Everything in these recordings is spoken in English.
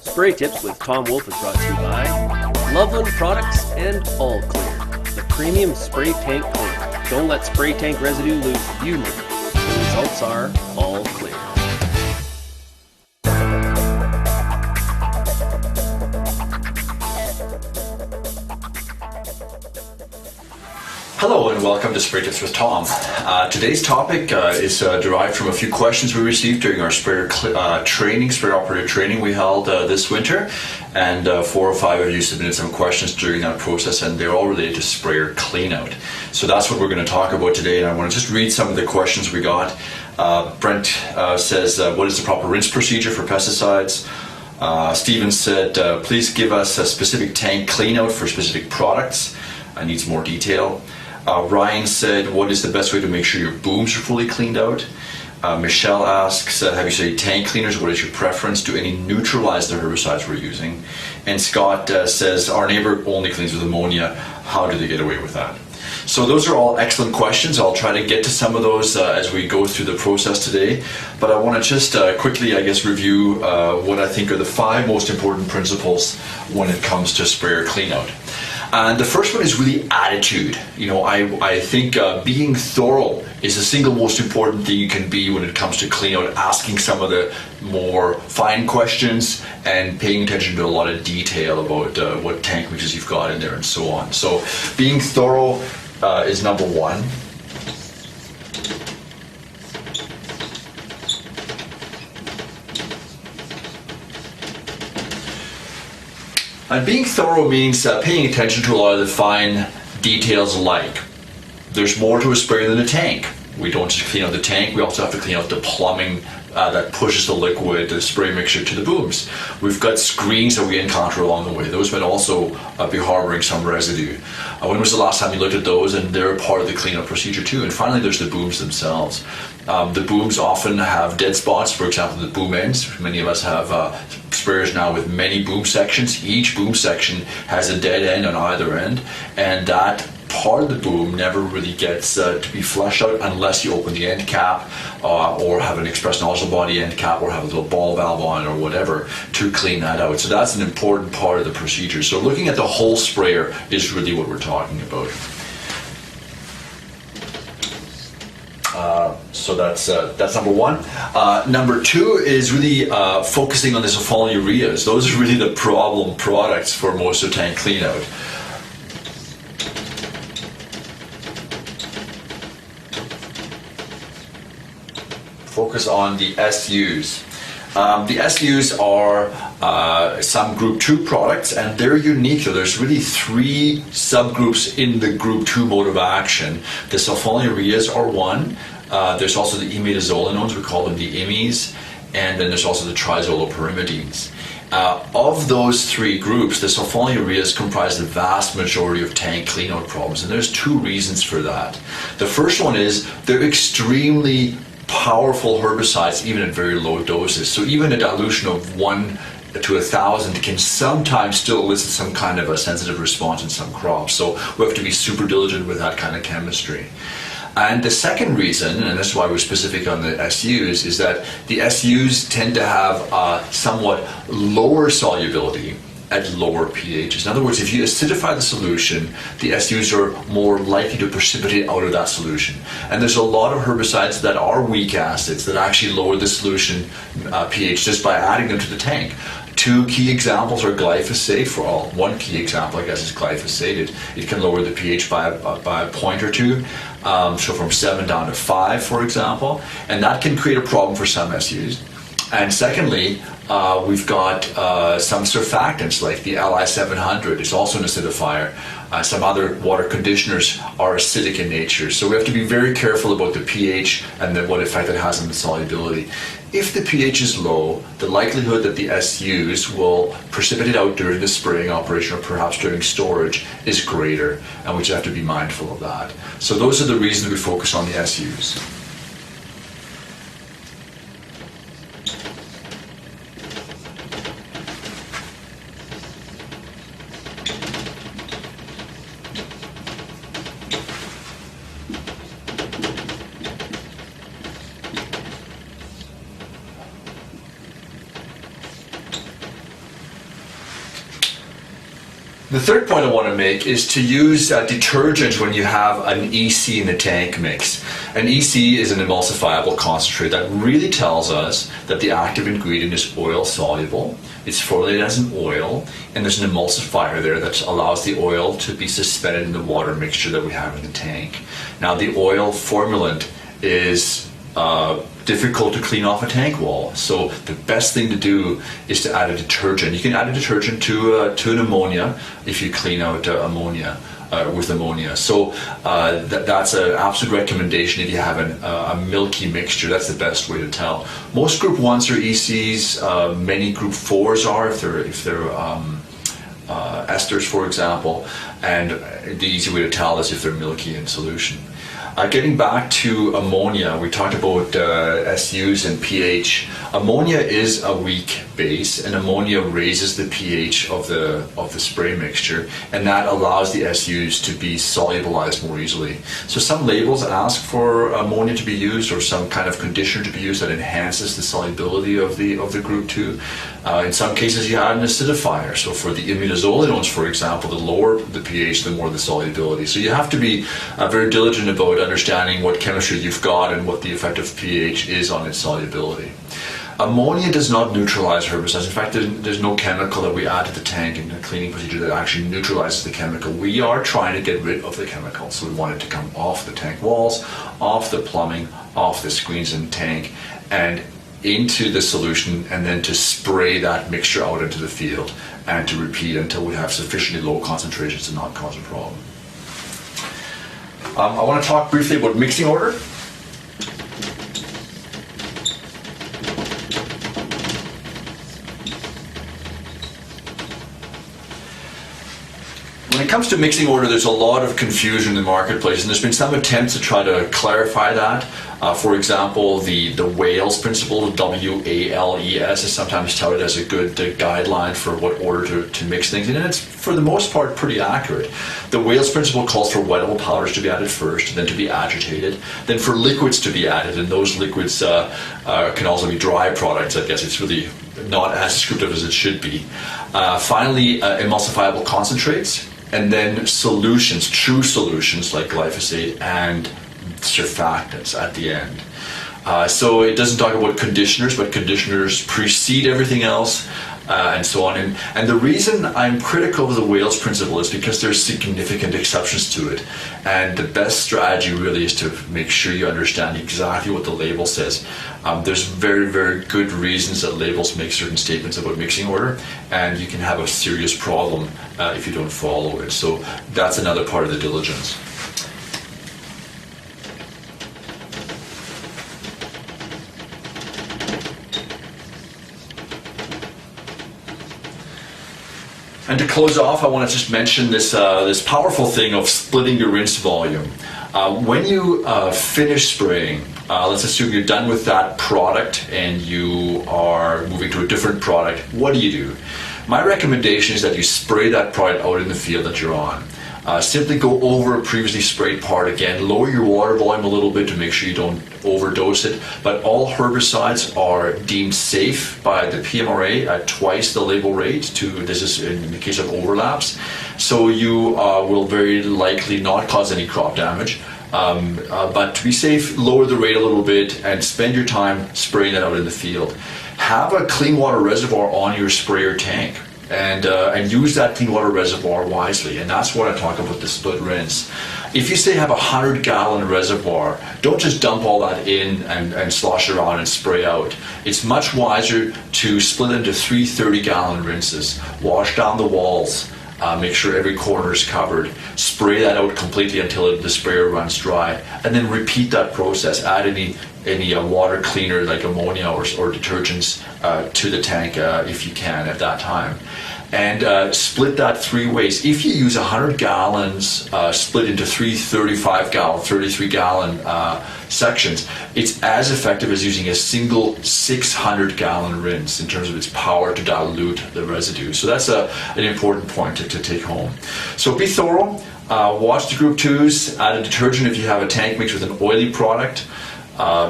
Spray Tips with Tom Wolf is brought to you by Loveland Products and All Clear, the premium spray tank cleaner. Don't let spray tank residue lose you need. The results are all clear. Hello and welcome to Spray Tips with Tom. Today's topic is derived from a few questions we received during our sprayer operator training we held this winter, and 4 or 5 of you submitted some questions during that process, and they're all related to sprayer cleanout. So that's what we're going to talk about today, and I want to just read some of the questions we got. Brent says, what is the proper rinse procedure for pesticides? Steven said, please give us a specific tank cleanout for specific products. I need some more detail. Ryan said, what is the best way to make sure your booms are fully cleaned out? Michelle asks, have you studied tank cleaners? What is your preference? Do any neutralize the herbicides we're using? And Scott says, our neighbor only cleans with ammonia. How do they get away with that? So those are all excellent questions. I'll try to get to some of those as we go through the process today. But I want to just quickly, review what I think are the 5 most important principles when it comes to sprayer cleanout. And the first one is really attitude. I think being thorough is the single most important thing you can be when it comes to clean out, asking some of the more fine questions and paying attention to a lot of detail about what tank mixes you've got in there and so on. So being thorough is number 1. And being thorough means paying attention to a lot of the fine details, like there's more to a sprayer than a tank. We don't just clean out the tank, we also have to clean out the plumbing that pushes the liquid, the spray mixture to the booms. We've got screens that we encounter along the way. Those might also be harboring some residue. When was the last time you looked at those? And they're part of the cleanup procedure too. And finally, there's the booms themselves. The booms often have dead spots, for example, the boom ends. Many of us have sprayers now with many boom sections. Each boom section has a dead end on either end, and that part of the boom never really gets to be flushed out unless you open the end cap or have an express nozzle body end cap or have a little ball valve on it or whatever to clean that out. So that's an important part of the procedure. So looking at the whole sprayer is really what we're talking about. So that's number 1. Number 2 is really focusing on the sulfonylureas. Those are really the problem products for most of tank cleanout. Focus on the SUs. The SUs are some Group 2 products, and they're unique. There's really 3 subgroups in the Group 2 mode of action. The sulfonylureas are one. There's also the imidazolinones, we call them the IMIs, and then there's also the trizolopyrimidines. Of those 3 groups, the sulfonylureas comprise the vast majority of tank cleanout problems, and there's 2 reasons for that. The first one is they're extremely powerful herbicides, even at very low doses. So even a dilution of 1 to 1,000 can sometimes still elicit some kind of a sensitive response in some crops. So we have to be super diligent with that kind of chemistry. And the second reason, and that's why we're specific on the SUs, is that the SUs tend to have somewhat lower solubility at lower pHs. In other words, if you acidify the solution, the SUs are more likely to precipitate out of that solution. And there's a lot of herbicides that are weak acids that actually lower the solution pH just by adding them to the tank. 2 key examples are glyphosate. One key example, I guess, is glyphosate. It can lower the pH by a point or 2, so from 7 down to 5, for example, and that can create a problem for some SUs. And secondly, we've got some surfactants like the Li700. It's also an acidifier. Some other water conditioners are acidic in nature. So we have to be very careful about the pH and what effect it has on the solubility. If the pH is low, the likelihood that the SUs will precipitate out during the spraying operation or perhaps during storage is greater, and we just have to be mindful of that. So those are the reasons we focus on the SUs. The third point I want to make is to use detergent when you have an EC in the tank mix. An EC is an emulsifiable concentrate that really tells us that the active ingredient is oil soluble. It's formulated as an oil, and there's an emulsifier there that allows the oil to be suspended in the water mixture that we have in the tank. Now, the oil formulant is difficult to clean off a tank wall, so the best thing to do is to add a detergent. You can add a detergent to an ammonia if you clean out ammonia with ammonia. So that's an absolute recommendation if you have a milky mixture. That's the best way to tell. Most Group 1s are ECs. Many Group 4s are if they're esters, for example. And the easy way to tell is if they're milky in solution. Getting back to ammonia, we talked about SUs and pH. Ammonia is a weak base, and ammonia raises the pH of the spray mixture, and that allows the SUs to be solubilized more easily. So some labels ask for ammonia to be used, or some kind of conditioner to be used that enhances the solubility of the Group 2. In some cases, you add an acidifier. So for the imidazolinones, for example, the lower the pH, the more the solubility. So you have to be very diligent about understanding what chemistry you've got and what the effective pH is on its solubility. Ammonia does not neutralize herbicides. In fact, there's no chemical that we add to the tank in the cleaning procedure that actually neutralizes the chemical. We are trying to get rid of the chemical. So we want it to come off the tank walls, off the plumbing, off the screens in the tank, and into the solution, and then to spray that mixture out into the field and to repeat until we have sufficiently low concentrations to not cause a problem. I want to talk briefly about mixing order. When it comes to mixing order, there's a lot of confusion in the marketplace, and there's been some attempts to try to clarify that. For example, the Wales principle, W-A-L-E-S, is sometimes touted as a good guideline for what order to mix things in, and it's, for the most part, pretty accurate. The Wales principle calls for wettable powders to be added first, then to be agitated, then for liquids to be added, and those liquids can also be dry products. I guess it's really not as descriptive as it should be. Finally, emulsifiable concentrates, and then solutions, true solutions like glyphosate and surfactants at the end. So it doesn't talk about conditioners, but conditioners precede everything else, and so on. And the reason I'm critical of the Wales principle is because there's significant exceptions to it. And the best strategy really is to make sure you understand exactly what the label says. There's very, very good reasons that labels make certain statements about mixing order, and you can have a serious problem if you don't follow it. So that's another part of the diligence. And to close off, I want to just mention this powerful thing of splitting your rinse volume. When you finish spraying, let's assume you're done with that product and you are moving to a different product, what do? My recommendation is that you spray that product out in the field that you're on. Simply go over a previously sprayed part again, lower your water volume a little bit to make sure you don't overdose it, but all herbicides are deemed safe by the PMRA at twice the label rate. This is in the case of overlaps, so you will very likely not cause any crop damage. But to be safe, lower the rate a little bit and spend your time spraying that out in the field. Have a clean water reservoir on your sprayer tank, and use that clean water reservoir wisely. And that's what I talk about the split rinse. If you say have a 100-gallon reservoir, don't just dump all that in and slosh it around and spray out. It's much wiser to split into 3 30-gallon rinses. Wash down the walls. Make sure every corner is covered. Spray that out completely until the sprayer runs dry, and then repeat that process. Add any water cleaner like ammonia or detergents to the tank if you can at that time. And split that 3 ways. If you use 100 gallons split into 3 35-gallon, 33-gallon sections, it's as effective as using a single 600-gallon rinse in terms of its power to dilute the residue. So that's an important point to take home. So be thorough. Watch the Group 2s. Add a detergent if you have a tank mixed with an oily product.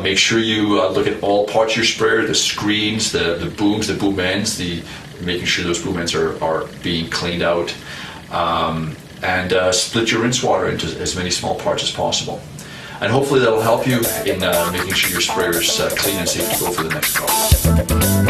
Make sure you look at all parts of your sprayer, the screens, the booms, the boom ends, making sure those boom ends are being cleaned out. and split your rinse water into as many small parts as possible. And hopefully that'll help you in making sure your sprayer is clean and safe to go for the next problem.